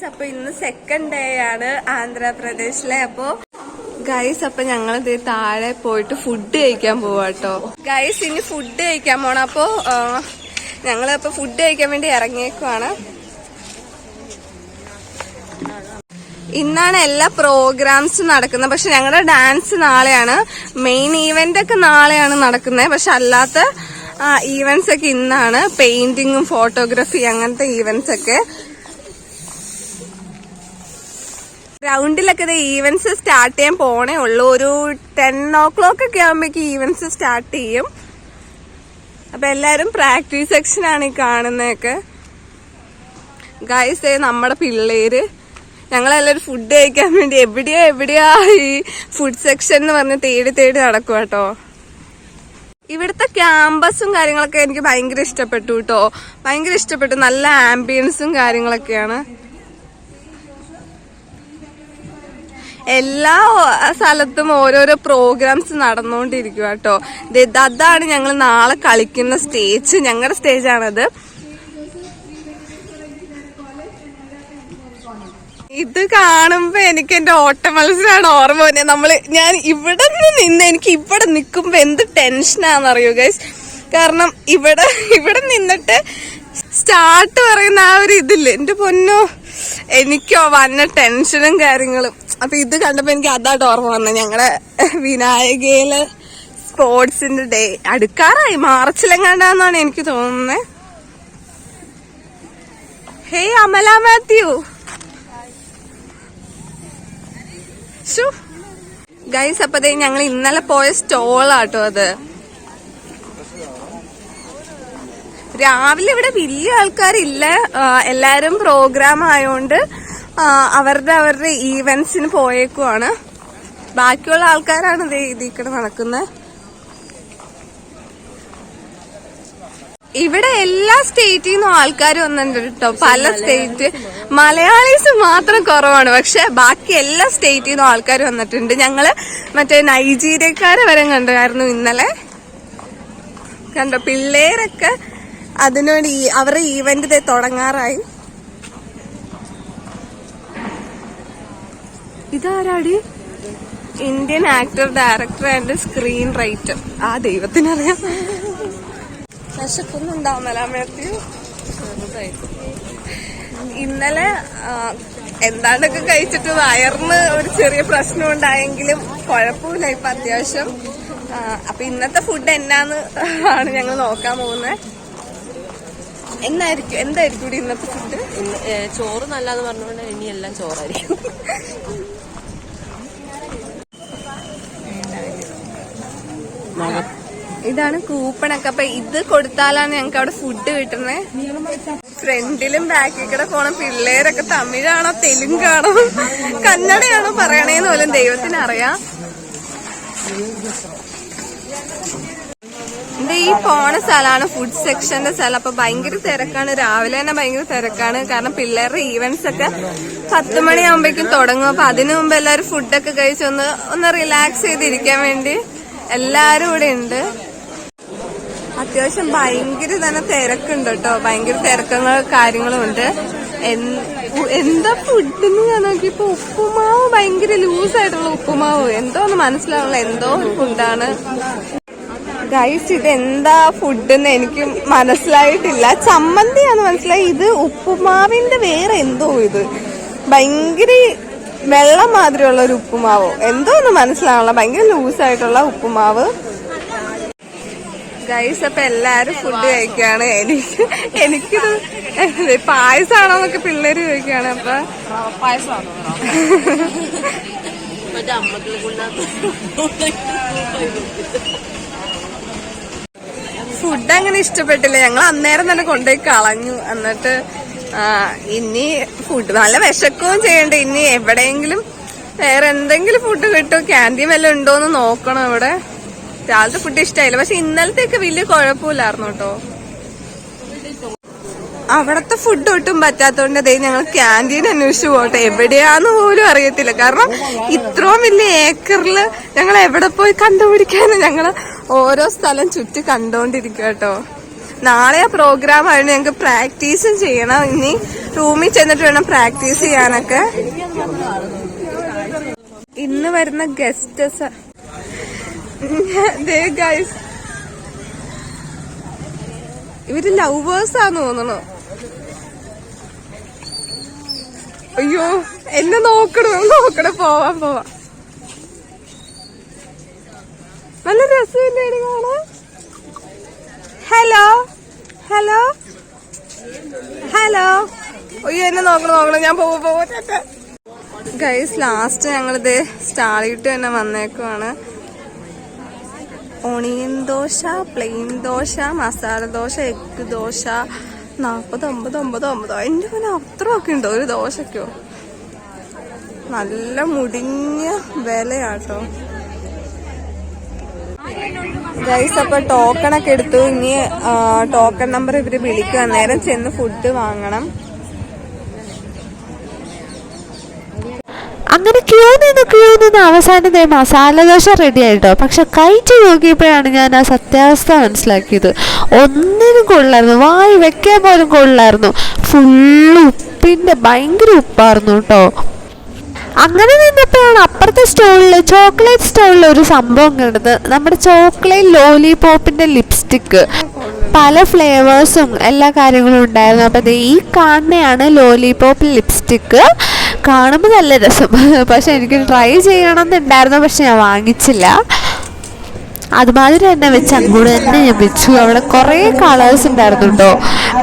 അപ്പൊ ഇന്ന് second day ആണ് ആന്ധ്രാപ്രദേശിലെ. അപ്പൊ ഗൈസ് അപ്പൊ ഞങ്ങൾ താഴെ പോയിട്ട് ഫുഡ് കഴിക്കാൻ പോവാട്ടോ. ഗൈസ് ഇനി ഫുഡ് കഴിക്കാൻ പോണം. അപ്പൊ ഞങ്ങളിപ്പോ ഫുഡ് കഴിക്കാൻ വേണ്ടി ഇറങ്ങിയേക്കുവാണ്. ഇന്നാണ് എല്ലാ പ്രോഗ്രാംസും നടക്കുന്നത്. പക്ഷെ ഞങ്ങളുടെ ഡാൻസ് നാളെയാണ്. മെയിൻ ഈവന്റ് ഒക്കെ നാളെയാണ് നടക്കുന്നത്. പക്ഷെ അല്ലാത്ത ഈവന്റ്സ് ഒക്കെ ഇന്നാണ്. പെയിന്റിങ്ങും ഫോട്ടോഗ്രാഫി അങ്ങനത്തെ ഈവന്റ്സ് ഒക്കെ. ഗ്രൗണ്ടിലൊക്കെ ഈവന്റ്സ് സ്റ്റാർട്ട് ചെയ്യാൻ പോണേ ഉള്ളൂ. ഒരു 10 o'clock ഒക്കെ ആകുമ്പോഴേക്ക് ഈവന്റ്സ് സ്റ്റാർട്ട് ചെയ്യും. അപ്പൊ എല്ലാരും പ്രാക്ടീസ് സെക്ഷനാണ് ഈ കാണുന്നതൊക്കെ. ഗൈസ് നമ്മുടെ പിള്ളേര് ഞങ്ങളെല്ലാവരും ഫുഡ് കഴിക്കാൻ വേണ്ടി എവിടെയാ ഈ ഫുഡ് സെക്ഷൻ എന്ന് പറഞ്ഞ് തേടി നടക്കും കേട്ടോ. ഇവിടുത്തെ ക്യാമ്പസും കാര്യങ്ങളൊക്കെ എനിക്ക് ഭയങ്കര ഇഷ്ടപ്പെട്ടു കേട്ടോ. ഭയങ്കര ഇഷ്ടപ്പെട്ടു. നല്ല ആംബിയൻസും കാര്യങ്ങളൊക്കെയാണ്. എല്ലാ സ്ഥലത്തും ഓരോരോ പ്രോഗ്രാംസ് നടന്നുകൊണ്ടിരിക്കുക കേട്ടോ. അതാണ് ഞങ്ങൾ നാളെ കളിക്കുന്ന സ്റ്റേജ്. ഞങ്ങളുടെ സ്റ്റേജാണത്. ഇത് കാണുമ്പോ എനിക്ക് എന്റെ ഓട്ട മത്സരമാണ് ഓർമ്മ വന്നെ. ഞാൻ ഇവിടെ നിന്ന് എനിക്ക് ഇവിടെ നിൽക്കുമ്പോ എന്ത് ടെൻഷനാന്നറിയോ ഗൈസ്. കാരണം ഇവിടെ നിന്നിട്ട് സ്റ്റാർട്ട് പറയുന്ന ആ ഒരു ഇതില്ലേ എന്റെ പൊന്നോ, എനിക്കോ വന്ന ടെൻഷനും കാര്യങ്ങളും. അപ്പൊ ഇത് കണ്ടപ്പോ എനിക്ക് അതായിട്ട് ഓർമ്മ വന്നത്. ഞങ്ങളുടെ വിനായകയില് സ്പോർട്സിന്റെ ഡേ അടുക്കാറായി. മാർച്ചിലെങ്ങാണ്ടാന്നാണ് എനിക്ക് തോന്നുന്നത്. ഹേ അമല മാത്യു. ഗൈസ് അപ്പൊ ഞങ്ങൾ ഇന്നലെ പോയ സ്റ്റോളാട്ടോ അത്. രാവിലെ ഇവിടെ വലിയ ആൾക്കാരില്ല. എല്ലാരും പ്രോഗ്രാം ആയോണ്ട് അവരുടെ ഈവന്റ്സിന് പോയേക്കുവാണ്. ബാക്കിയുള്ള ആൾക്കാരാണ് ഇതിക്കടെ നടക്കുന്നത്. ഇവിടെ എല്ലാ സ്റ്റേറ്റിൽ നിന്നും ആൾക്കാർ വന്നിട്ടുണ്ട് കേട്ടോ. പല സ്റ്റേറ്റ് മലയാളീസ് മാത്രം കുറവാണ്. പക്ഷെ ബാക്കി എല്ലാ സ്റ്റേറ്റിൽ നിന്നും ആൾക്കാർ വന്നിട്ടുണ്ട്. ഞങ്ങള് മറ്റേ നൈജീരിയക്കാരെ വരെ കണ്ടായിരുന്നു ഇന്നലെ. കണ്ടോ പിള്ളേരൊക്കെ അതിനുവേണ്ടി അവരുടെ ഈവന്റ് തുടങ്ങാറായി. ഇതാരാടി? Indian actor, director and screen writer. ആ ദൈവത്തിനറിയാം. വിശക്കുന്നുണ്ടാവുന്നല്ല മാത്യു. ഇന്നലെ എന്താണ്ടൊക്കെ കഴിച്ചിട്ട് വയറിന് ഒരു ചെറിയ പ്രശ്നം ഉണ്ടായെങ്കിലും കുഴപ്പമില്ല ഇപ്പൊ അത്യാവശ്യം. അപ്പൊ ഇന്നത്തെ ഫുഡ് എന്നാന്ന് ആണ് ഞങ്ങൾ നോക്കാൻ പോകുന്നത്. എന്തായിരിക്കും ഇന്നത്തെ ഫുഡ്? ചോറ് നല്ലതെന്ന് പറഞ്ഞുകൊണ്ട് ഇനി എല്ലാം ചോറായിരിക്കും. ഇതാണ് കൂപ്പണൊക്കെ. അപ്പൊ ഇത് കൊടുത്താലാണ് ഞങ്ങക്ക് അവിടെ ഫുഡ് കിട്ടുന്നത്. ഫ്രണ്ടിലും ബാക്കിൽ കൂടെ പോണ പിള്ളേരൊക്കെ തമിഴാണോ തെലുങ്കാണോ കന്നഡയാണോ പറയണേന്ന് പോലും ദൈവത്തിനറിയാം. ഈ പോണ സ്ഥലമാണ് ഫുഡ് സെക്ഷന്റെ സ്ഥലം. അപ്പൊ ഭയങ്കര തിരക്കാണ്. രാവിലെ തന്നെ ഭയങ്കര തിരക്കാണ്. കാരണം പിള്ളേരുടെ ഈവന്റ്സ് ഒക്കെ 10 മണിയാകുമ്പോഴേക്കും തുടങ്ങും. അപ്പൊ അതിനു മുമ്പ് എല്ലാവരും ഫുഡൊക്കെ കഴിച്ച് ഒന്ന് റിലാക്സ് ചെയ്തിരിക്കാൻ വേണ്ടി എല്ലാരും ഇവിടെ ഉണ്ട്. അത്യാവശ്യം ഭയങ്കര തന്നെ തിരക്കുണ്ട് കേട്ടോ. ഭയങ്കര തിരക്കങ്ങളും കാര്യങ്ങളും ഉണ്ട്. എന്താ ഫുഡെന്ന് ഞാൻ നോക്കിയപ്പോ ഉപ്പുമാവ്, ഭയങ്കര ലൂസായിട്ടുള്ള ഉപ്പുമാവ്. എന്തോ ഒന്ന് മനസ്സിലാവുള്ള എന്തോ ഒരു ഫുഡാണ് ഗൈസ്. ഇതെന്താ ഫുഡെന്ന് എനിക്ക് മനസ്സിലായിട്ടില്ല. ചമ്മന്തിയാന്ന് മനസ്സിലായി. ഇത് ഉപ്പുമാവിന്റെ വേറെ എന്തോ. ഇത് ഭയങ്കര വെള്ളം മാതിരിയുള്ള ഒരു ഉപ്പുമാവോ എന്തോ ഒന്ന് മനസ്സിലാവുള്ള. ഭയങ്കര ലൂസായിട്ടുള്ള ഉപ്പുമാവ് ഗൈസ്. അപ്പൊ എല്ലാരും ഫുഡ് കഴിക്കാണ്. എനിക്കിത് പായസാണോന്നൊക്കെ പിള്ളേര് ചോദിക്കാണ്. അപ്പൊ ഫുഡ് അങ്ങനെ ഇഷ്ടപ്പെട്ടില്ല. ഞങ്ങൾ അന്നേരം തന്നെ കൊണ്ടുപോയി കളഞ്ഞു. എന്നിട്ട് ഇനി ഫുഡ് നല്ല വിശക്കുകയും ചെയ്യണ്ട. ഇനി എവിടെയെങ്കിലും വേറെ എന്തെങ്കിലും ഫുഡ് കിട്ടുമോ, ക്യാൻറ്റീൻ വല്ലതും ഉണ്ടോന്ന് നോക്കണം. ഇവിടെ രാവിലത്തെ ഫുഡ് ഇഷ്ടമായില്ല. പക്ഷെ ഇന്നലത്തെയൊക്കെ വലിയ കുഴപ്പമില്ലായിരുന്നു കേട്ടോ. അവിടത്തെ ഫുഡ് ഒട്ടും പറ്റാത്തതുകൊണ്ട് ഞങ്ങൾ ക്യാൻറ്റീൻ അന്വേഷിച്ചു പോട്ടെ. എവിടെയാന്ന് പോലും അറിയത്തില്ല. കാരണം ഇത്രയും വലിയ ഏക്കറില് ഞങ്ങൾ എവിടെ പോയി കണ്ടുപിടിക്കാന്ന് ഞങ്ങള് ഓരോ സ്ഥലം ചുറ്റി കണ്ടോണ്ടിരിക്കുക കേട്ടോ. നാളെ ആ പ്രോഗ്രാം ആയിരുന്നു. ഞങ്ങൾക്ക് പ്രാക്ടീസും ചെയ്യണം. ഇനി റൂമിൽ ചെന്നിട്ട് വേണം പ്രാക്ടീസ് ചെയ്യാനൊക്കെ. ഇന്ന് വരുന്ന ഗസ്റ്റസ് ഗൈസ്, ഇവര് ലവേഴ്സാന്ന് തോന്നണു. അയ്യോ എന്നെ നോക്കണേ. പോവാം. നല്ല രസമില്ലേ കാണാൻ? ഹലോ അയ്യോ എന്നെ നോക്കണം. ഞാൻ പോവാ. ഗൈസ് ലാസ്റ്റ് ഞങ്ങളിത് സ്റ്റാളിട്ട് തന്നെ വന്നേക്കുവാണ്. Onion dosa, plain dosa, masala dosa, egg dosa 49 എന്റെ പിന്നെ അത്രയൊക്കെ ഉണ്ടോ ഒരു ദോശക്കോ? നല്ല മുടിഞ്ഞ വിലയാട്ടോ ഗൈസ്. അപ്പൊ ടോക്കണൊക്കെ എടുത്തു. ഇനി ടോക്കൺ നമ്പർ ഇവര് വിളിക്കുക. നേരം ചെന്ന് ഫുഡ് വാങ്ങണം. അങ്ങനെ ക്യൂ നിന്ന് അവസാനം മസാല ദോശ റെഡി ആയിട്ടോ. പക്ഷെ കഴിച്ചു നോക്കിയപ്പോഴാണ് ഞാൻ ആ സത്യാവസ്ഥ മനസ്സിലാക്കിയത്. ഒന്നിനും കൊള്ളായിരുന്നു, വായി വെക്കാൻ പോലും കൊള്ളായിരുന്നു. ഫുള്ള് ഉപ്പിന്റെ ഭയങ്കര ഉപ്പായിരുന്നു കേട്ടോ. അങ്ങനെ നിന്നപ്പോഴാണ് അപ്പുറത്തെ ചോക്ലേറ്റ് സ്റ്റോളിൽ ഒരു സംഭവം കണ്ടത്. നമ്മുടെ ചോക്ലേറ്റ് ലോലിപോപ്പിന്റെ ലിപ്സ്റ്റിക്ക്, പല ഫ്ലേവേഴ്സും എല്ലാ കാര്യങ്ങളും ഉണ്ടായിരുന്നു. അപ്പം ഈ കാണുന്നതാണ് ലോലിപോപ്പ് ലിപ്സ്റ്റിക്ക്. കാണുമ്പോൾ നല്ല രസം, പക്ഷെ എനിക്ക് ട്രൈ ചെയ്യണമെന്നുണ്ടായിരുന്നു. പക്ഷെ ഞാൻ വാങ്ങിച്ചില്ല. അതുമാതിരി തന്നെ വെച്ച് അങ്ങോട്ട് തന്നെ ഞാൻ വെച്ചു. അവിടെ കുറേ കളേഴ്സ് ഉണ്ടായിരുന്നു കേട്ടോ.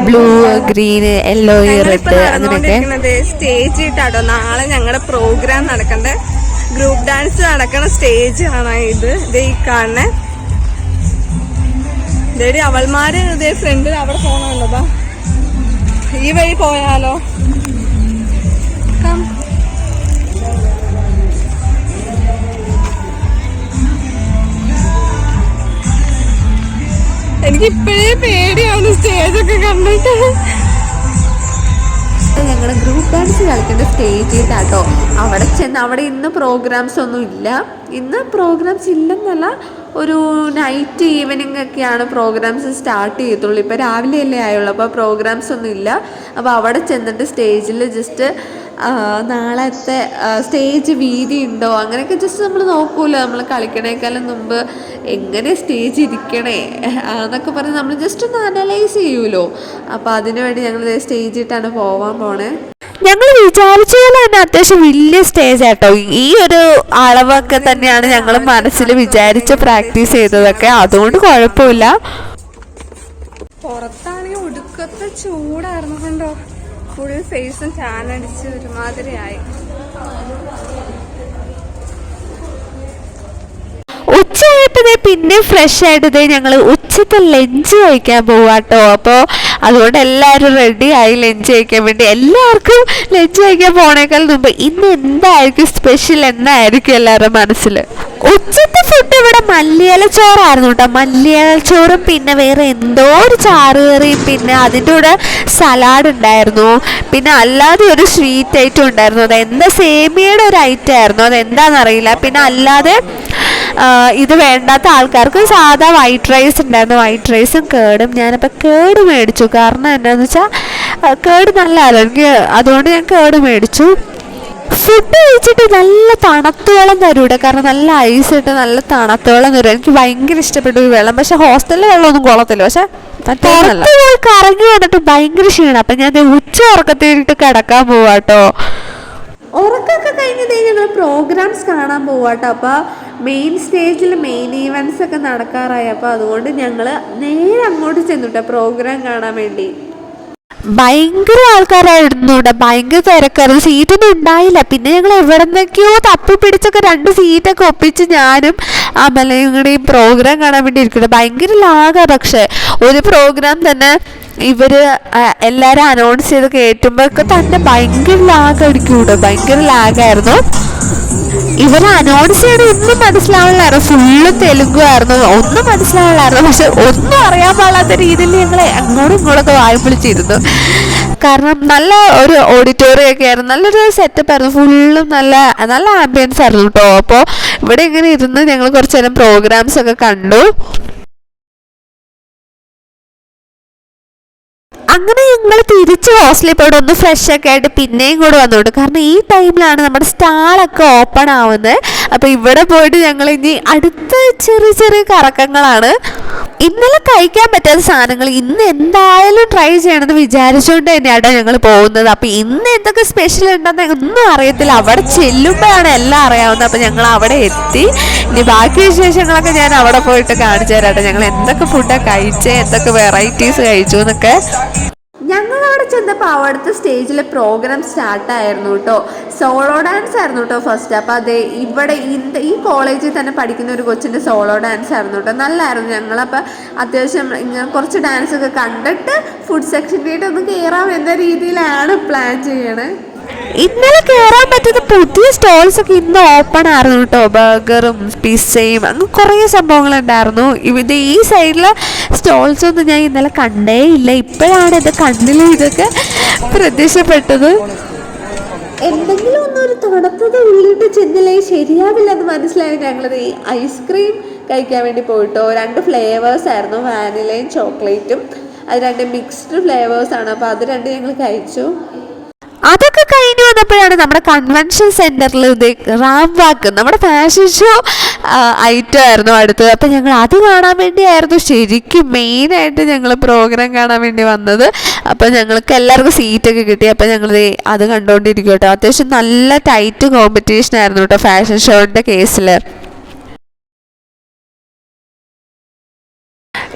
ബ്ലൂ, ഗ്രീന്, യെല്ലോ, റെഡ് അങ്ങനെയൊക്കെ. സ്റ്റേജ് ഇട്ടാട്ടോ നാളെ ഞങ്ങളുടെ പ്രോഗ്രാം നടക്കണ്ടേ. ഗ്രൂപ്പ് ഡാൻസ് നടക്കണ സ്റ്റേജ് ആണ് ഇത്. ഈ കാണുന്നേ ഇതേടി അവൾമാര് ഇതേ ഫ്രണ്ടിൽ അവിടെ പോകണമല്ലോ. ഈ വഴി പോയാലോ? എനിക്കിപ്പോഴേ പേടിയാണ് സ്റ്റേജൊക്കെ കണ്ടിട്ട്. ഞങ്ങൾ ഗ്രൂപ്പ് ഡാൻസ് കളിക്കേണ്ട സ്റ്റേജ് ഇട്ടാട്ടോ. അവിടെ ഇന്ന് പ്രോഗ്രാംസ് ഒന്നും ഇല്ല. ഇന്ന് പ്രോഗ്രാംസ് ഇല്ലെന്നല്ല, ഒരു നൈറ്റ് ഈവനിങ് ഒക്കെയാണ് പ്രോഗ്രാംസ് സ്റ്റാർട്ട് ചെയ്യത്തുള്ളൂ. ഇപ്പോൾ രാവിലെ അല്ലേ ആയുള്ളൂ, അപ്പോൾ പ്രോഗ്രാംസ് ഒന്നും ഇല്ല. അപ്പോൾ അവിടെ ചെന്നിട്ട് സ്റ്റേജിൽ ജസ്റ്റ് നാളത്തെ സ്റ്റേജ് വീതി ഉണ്ടോ അങ്ങനെയൊക്കെ ജസ്റ്റ് നമ്മൾ നോക്കൂല്ലോ. നമ്മൾ കളിക്കണേക്കാളും മുമ്പ് എങ്ങനെ സ്റ്റേജ് ഇരിക്കണേ എന്നൊക്കെ പറഞ്ഞ് നമ്മൾ ജസ്റ്റ് ഒന്ന് അനലൈസ് ചെയ്യുമല്ലോ. അപ്പോൾ അതിനുവേണ്ടി ഞങ്ങൾ സ്റ്റേജ് ഇട്ടാണ് പോണേ. ഞങ്ങൾ വിചാരിച്ച പോലെ തന്നെ അത്യാവശ്യം വലിയ സ്റ്റേജ് ആട്ടോ. ഈ ഒരു അളവൊക്കെ തന്നെയാണ് ഞങ്ങൾ മനസ്സിൽ വിചാരിച്ച് പ്രാക്ടീസ് ചെയ്തതൊക്കെ. അതുകൊണ്ട് കുഴപ്പമില്ല. പുറത്താണെങ്കിൽ ഒടുക്കത്തെ ചൂടായിരുന്നു കണ്ടോ. ഫുൾ ഫേസും ചാനടിച്ച് ഒരുമാതിരിയായി. ഉച്ചയായിട്ടതേ പിന്നെ ഫ്രഷ് ആയിട്ടതേ ഞങ്ങൾ ഉച്ചത്തെ ലഞ്ച് കഴിക്കാൻ പോവാട്ടോ. അപ്പോൾ അതുകൊണ്ട് എല്ലാവരും റെഡിയായി ലഞ്ച് കഴിക്കാൻ വേണ്ടി. എല്ലാവർക്കും ലഞ്ച് കഴിക്കാൻ പോണേക്കാൾ മുമ്പ് ഇന്ന് എന്തായിരിക്കും സ്പെഷ്യൽ എന്നായിരിക്കും എല്ലാവരുടെ മനസ്സിൽ. ഉച്ചത്തെ ഫുഡ് ഇവിടെ മല്ലിയില ചോറായിരുന്നു കേട്ടോ. മല്ലിയില ചോറും പിന്നെ വേറെ എന്തോ ഒരു ചാറുകറിയും പിന്നെ അതിൻ്റെ കൂടെ സലാഡ് ഉണ്ടായിരുന്നു. പിന്നെ അല്ലാതെ ഒരു സ്വീറ്റ് ഐറ്റം ഉണ്ടായിരുന്നു. അതെന്താ സേമിയയുടെ ഒരു ഐറ്റം ആയിരുന്നു, അതെന്താണെന്നറിയില്ല. പിന്നെ അല്ലാതെ ഇത് വേണ്ടാത്ത ആൾക്കാർക്ക് സാധാ വൈറ്റ് റൈസ് ഉണ്ടായിരുന്നു. വൈറ്റ് റൈസും കേടും. ഞാനപ്പോൾ കേട് മേടിച്ചു. കാരണം എന്താണെന്ന് വെച്ചാൽ കേട് നല്ലതല്ലോ എനിക്ക്, അതുകൊണ്ട് ഞാൻ കേട് മേടിച്ചു. ഫുഡ് കഴിച്ചിട്ട് നല്ല തണുത്ത വെള്ളം തരൂടെ, കാരണം നല്ല ഐസ് ഇട്ട് നല്ല തണുത്ത വെള്ളം തരും. എനിക്ക് ഭയങ്കര ഇഷ്ടപ്പെട്ടു ഈ വെള്ളം. പക്ഷെ ഹോസ്റ്റലിലെ വെള്ളമൊന്നും കൊള്ളത്തില്ല. പക്ഷെ പുറത്ത് പോയി കറങ്ങി വന്നിട്ട് ഭയങ്കര ക്ഷീണം. അപ്പം ഞാൻ ഉച്ച ഉറക്കത്തിട്ട് കിടക്കാൻ പോവാട്ടോ. ഉറക്കമൊക്കെ കഴിഞ്ഞതേ ഞങ്ങൾ പ്രോഗ്രാംസ് കാണാൻ പോവാട്ടോ. അപ്പോൾ മെയിൻ സ്റ്റേജിൽ മെയിൻ ഈവൻസ് ഒക്കെ നടക്കാറായി. അപ്പോൾ അതുകൊണ്ട് ഞങ്ങൾ നേരെ അങ്ങോട്ട് ചെന്നുട്ടോ പ്രോഗ്രാം കാണാൻ വേണ്ടി. ഭയങ്കര ആൾക്കാരായിരുന്നു ഇവിടെ, ഭയങ്കര തിരക്കായിരുന്നു. സീറ്റൊന്നും ഉണ്ടായില്ല. പിന്നെ ഞങ്ങൾ എവിടെ നിന്നൊക്കെയോ തപ്പി പിടിച്ചൊക്കെ 2 സീറ്റൊക്കെ ഒപ്പിച്ച് ഞാനും അമലയും കൂടി പ്രോഗ്രാം കാണാൻ വേണ്ടി ഇരിക്കുന്നത്. ഭയങ്കര ലാഗാണ്. പക്ഷെ ഒരു പ്രോഗ്രാം തന്നെ ഇവര് എല്ലാരും അനൗൺസ് ചെയ്ത് കേട്ടുമ്പോഴൊക്കെ തന്നെ ഭയങ്കര ലാഗടിക്കും ഇവിടെ. ഭയങ്കര ലാഗായിരുന്നു. ഇവരെ അനൗൺസ് ചെയ്യണ ഒന്നും മനസ്സിലാവില്ലായിരുന്നു. ഫുള്ള് തെലുങ്കായിരുന്നു. ഒന്നും മനസ്സിലാവില്ലായിരുന്നു. പക്ഷെ ഒന്നും അറിയാൻ പാടാത്ത രീതിയിൽ ഞങ്ങളെ അങ്ങോട്ടും ഇങ്ങോട്ടൊക്കെ വായ്പൊളിച്ചിരുന്നു. കാരണം നല്ല ഒരു ഓഡിറ്റോറിയം ഒക്കെ ആയിരുന്നു. നല്ലൊരു സെറ്റപ്പ് ആയിരുന്നു. ഫുള്ളും നല്ല ആംബിയൻസ് ആയിരുന്നു കേട്ടോ. അപ്പോൾ ഇവിടെ ഇങ്ങനെ ഇരുന്ന് ഞങ്ങൾ കുറച്ച് നേരം പ്രോഗ്രാംസ് ഒക്കെ കണ്ടു. അങ്ങനെ ഞങ്ങൾ തിരിച്ച് ഹോസ്റ്റലിൽ പോയിട്ട് ഒന്ന് ഫ്രഷ് ഒക്കെ ആയിട്ട് പിന്നെയും കൂടെ വന്നോട്ട്. കാരണം ഈ ടൈമിലാണ് നമ്മുടെ സ്റ്റാളൊക്കെ ഓപ്പൺ ആവുന്നത്. അപ്പോൾ ഇവിടെ പോയിട്ട് ഞങ്ങൾ ഇനി അടുത്ത ചെറിയ ചെറിയ കറക്കങ്ങളാണ്. ഇന്നലെ കഴിക്കാൻ പറ്റാത്ത സാധനങ്ങൾ ഇന്ന് എന്തായാലും ട്രൈ ചെയ്യണമെന്ന് വിചാരിച്ചുകൊണ്ട് തന്നെയാട്ടോ ഞങ്ങൾ പോകുന്നത്. അപ്പോൾ ഇന്ന് എന്തൊക്കെ സ്പെഷ്യൽ ഉണ്ടെന്ന് ഒന്നും അറിയത്തില്ല, അവിടെ ചെല്ലുമ്പോഴാണ് എല്ലാം അറിയാവുന്നത്. അപ്പോൾ ഞങ്ങൾ അവിടെ എത്തി. ഇനി ബാക്കി വിശേഷങ്ങളൊക്കെ ഞാൻ അവിടെ പോയിട്ട് കാണിച്ചു തരാട്ടോ, ഞങ്ങൾ എന്തൊക്കെ ഫുഡാണ് കഴിച്ചത്, എന്തൊക്കെ വെറൈറ്റീസ് കഴിച്ചു എന്നൊക്കെ. ഞങ്ങൾ അവിടെ ചെന്നപ്പോൾ അവിടുത്തെ സ്റ്റേജിലെ പ്രോഗ്രാം സ്റ്റാർട്ടായിരുന്നു കേട്ടോ. സോളോ ഡാൻസ് ആയിരുന്നു കേട്ടോ ഫസ്റ്റ്. അപ്പോൾ അതെ ഇവിടെ ഈ കോളേജിൽ തന്നെ പഠിക്കുന്ന ഒരു കൊച്ചിൻ്റെ സോളോ ഡാൻസ് ആയിരുന്നു കേട്ടോ. നല്ലായിരുന്നു. ഞങ്ങളപ്പോൾ അത്യാവശ്യം ഇങ്ങനെ കുറച്ച് ഡാൻസൊക്കെ കണ്ടിട്ട് ഫുഡ് സെക്ഷനിലേക്ക് ഒന്ന് കയറാം എന്ന രീതിയിലാണ് പ്ലാൻ ചെയ്യണേ. ഇന്നലെ കയറാൻ പറ്റുന്ന പുതിയ സ്റ്റോൾസ് ഒക്കെ ഇന്ന് ഓപ്പൺ ആയിരുന്നു കേട്ടോ. ബർഗറും പിസ്സയും അങ്ങനെ കുറേ സംഭവങ്ങളുണ്ടായിരുന്നു. ഇവിടെ ഈ സൈഡിലെ സ്റ്റോൾസ് ഒന്നും ഞാൻ ഇന്നലെ കണ്ടേ ഇല്ല. ഇപ്പോഴാണ് എൻ്റെ കണ്ണിൽ ഇതൊക്കെ പ്രത്യക്ഷപ്പെട്ടത്. എന്തെങ്കിലും ഒന്നൊരു തണുത്തത് ഉള്ളിട്ട് ചെന്നില്ലേ ശരിയാവില്ല എന്ന് മനസ്സിലായി ഞങ്ങളത് ഈ ഐസ്ക്രീം കഴിക്കാൻ വേണ്ടി പോയിട്ടോ. 2 ഫ്ലേവേഴ്സ് ആയിരുന്നു, വാനിലയും ചോക്ലേറ്റും. അത് 2 മിക്സ്ഡ് ഫ്ലേവേഴ്സാണ്. അപ്പോൾ അത് 2 ഞങ്ങൾ കഴിച്ചു. അതൊക്കെ കഴിഞ്ഞ് വന്നപ്പോഴാണ് നമ്മുടെ കൺവെൻഷൻ സെൻറ്ററിൽ ഇത് റാം വാക്ക് നമ്മുടെ ഫാഷൻ ഷോ ഐറ്റം ആയിരുന്നു അടുത്തത്. അപ്പം ഞങ്ങൾ അത് കാണാൻ വേണ്ടിയായിരുന്നു ശരിക്കും മെയിനായിട്ട് ഞങ്ങൾ പ്രോഗ്രാം കാണാൻ വേണ്ടി വന്നത്. അപ്പം ഞങ്ങൾക്ക് എല്ലാവർക്കും സീറ്റൊക്കെ കിട്ടി. അപ്പം ഞങ്ങൾ അത് കണ്ടുകൊണ്ടിരിക്കും കേട്ടോ. അത്യാവശ്യം നല്ല ടൈറ്റ് കോമ്പറ്റീഷൻ ആയിരുന്നു കേട്ടോ ഫാഷൻ ഷോയുടെ കേസിൽ.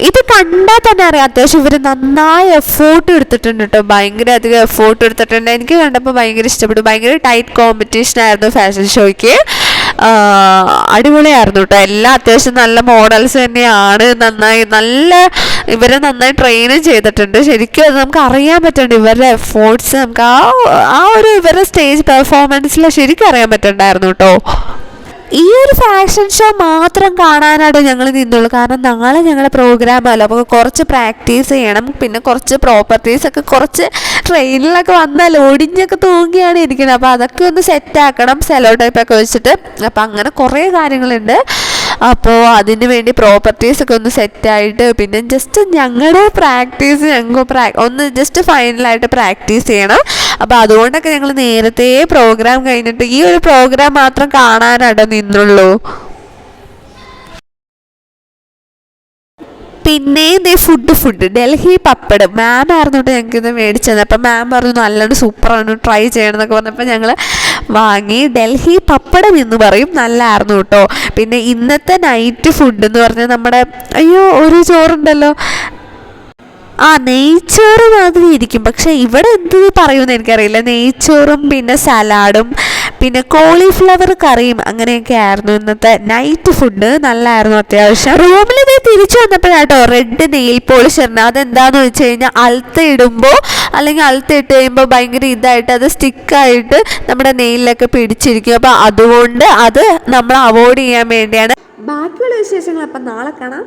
ഇത് കണ്ടാൽ തന്നെ അറിയാം അത്യാവശ്യം ഇവർ നന്നായി എഫേർട്ട് എടുത്തിട്ടുണ്ട് കേട്ടോ. ഭയങ്കര അധികം എഫേർട്ട് എടുത്തിട്ടുണ്ട്. എനിക്ക് കണ്ടപ്പോൾ ഭയങ്കര ഇഷ്ടപ്പെട്ടു. ഭയങ്കര ടൈറ്റ് കോമ്പറ്റീഷൻ ആയിരുന്നു ഫാഷൻ ഷോയ്ക്ക്. അടിപൊളിയായിരുന്നു കേട്ടോ. എല്ലാം അത്യാവശ്യം നല്ല മോഡൽസ് തന്നെയാണ്. ഇവരെ നന്നായി ട്രെയിനും ചെയ്തിട്ടുണ്ട്. ശരിക്കും അത് നമുക്ക് അറിയാൻ പറ്റുന്നുണ്ട് ഇവരുടെ എഫേർട്സ്. നമുക്ക് ആ ഒരു ഇവരുടെ സ്റ്റേജ് പെർഫോമൻസിൽ ശരിക്കും അറിയാൻ പറ്റുന്നുണ്ടായിരുന്നു കേട്ടോ. ഈ ഒരു ഫാഷൻ ഷോ മാത്രം കാണാനായിട്ട് ഞങ്ങൾ നിന്നുള്ളൂ. കാരണം നാളെ ഞങ്ങളുടെ പ്രോഗ്രാമല്ലോ. അപ്പോൾ കുറച്ച് പ്രാക്ടീസ് ചെയ്യണം. പിന്നെ കുറച്ച് പ്രോപ്പർട്ടീസൊക്കെ കുറച്ച് ട്രെയിനിലൊക്കെ വന്നാൽ ഒടിഞ്ഞൊക്കെ തൂങ്ങിയാണ് ഇരിക്കുന്നത്. അപ്പോൾ അതൊക്കെ ഒന്ന് സെറ്റാക്കണം സെലോ ടൈപ്പൊക്കെ വെച്ചിട്ട്. അപ്പോൾ അങ്ങനെ കുറേ കാര്യങ്ങളുണ്ട്. അപ്പോൾ അതിന് വേണ്ടി പ്രോപ്പർട്ടീസൊക്കെ ഒന്ന് സെറ്റായിട്ട് പിന്നെ ജസ്റ്റ് ഞങ്ങളുടെ പ്രാക്ടീസ് ഒന്ന് ജസ്റ്റ് ഫൈനലായിട്ട് പ്രാക്ടീസ് ചെയ്യണം. അപ്പോൾ അതുകൊണ്ടൊക്കെ ഞങ്ങൾ നേരത്തെ പ്രോഗ്രാം കഴിഞ്ഞിട്ട് ഈ ഒരു പ്രോഗ്രാം മാത്രം കാണാനായിട്ട് നിന്നുള്ളൂ. പിന്നെ ഫുഡ് ഡൽഹി പപ്പടം മാം ആയിരുന്നു കേട്ടോ ഞങ്ങൾക്ക് ഇത് മേടിച്ചത്. അപ്പം മാം പറഞ്ഞു നല്ലോണം സൂപ്പറാണ്, ട്രൈ ചെയ്യണം എന്നൊക്കെ പറഞ്ഞപ്പോൾ ഞങ്ങൾ വാങ്ങി. ഡൽഹി പപ്പടം എന്ന് പറയും, നല്ലതായിരുന്നു കേട്ടോ. പിന്നെ ഇന്നത്തെ നൈറ്റ് ഫുഡ് എന്ന് പറഞ്ഞാൽ നമ്മുടെ ഒരു ചോറുണ്ടല്ലോ, നെയ്ച്ചോറ് മാതിരി ഇരിക്കും. പക്ഷെ ഇവിടെ എന്ത് പറയുമെന്ന് എനിക്കറിയില്ല. നെയ്ച്ചോറും പിന്നെ സലാഡും പിന്നെ കോളിഫ്ലവർ കറിയും അങ്ങനെയൊക്കെ ആയിരുന്നു ഇന്നത്തെ നൈറ്റ് ഫുഡ്. നല്ലതായിരുന്നു അത്യാവശ്യം. റൂമിൽ തിരിച്ചു വന്നപ്പോഴാട്ടോ റെഡ് നെയിൽ പോളിഷ് ഇടുന്നത്. അതെന്താണെന്ന് വെച്ച് കഴിഞ്ഞാൽ അൾത്ത് ഇടുമ്പോൾ അല്ലെങ്കിൽ അൾത്ത് ഇട്ട് കഴിയുമ്പോൾ ഭയങ്കര ഇതായിട്ട് അത് സ്റ്റിക്കായിട്ട് നമ്മുടെ നെയിലൊക്കെ പിടിച്ചിരിക്കും. അപ്പോൾ അതുകൊണ്ട് അത് നമ്മൾ അവോയ്ഡ് ചെയ്യാൻ വേണ്ടിയാണ്. ബാക്കിയുള്ള വിശേഷങ്ങൾ അപ്പം നാളെ കാണാം.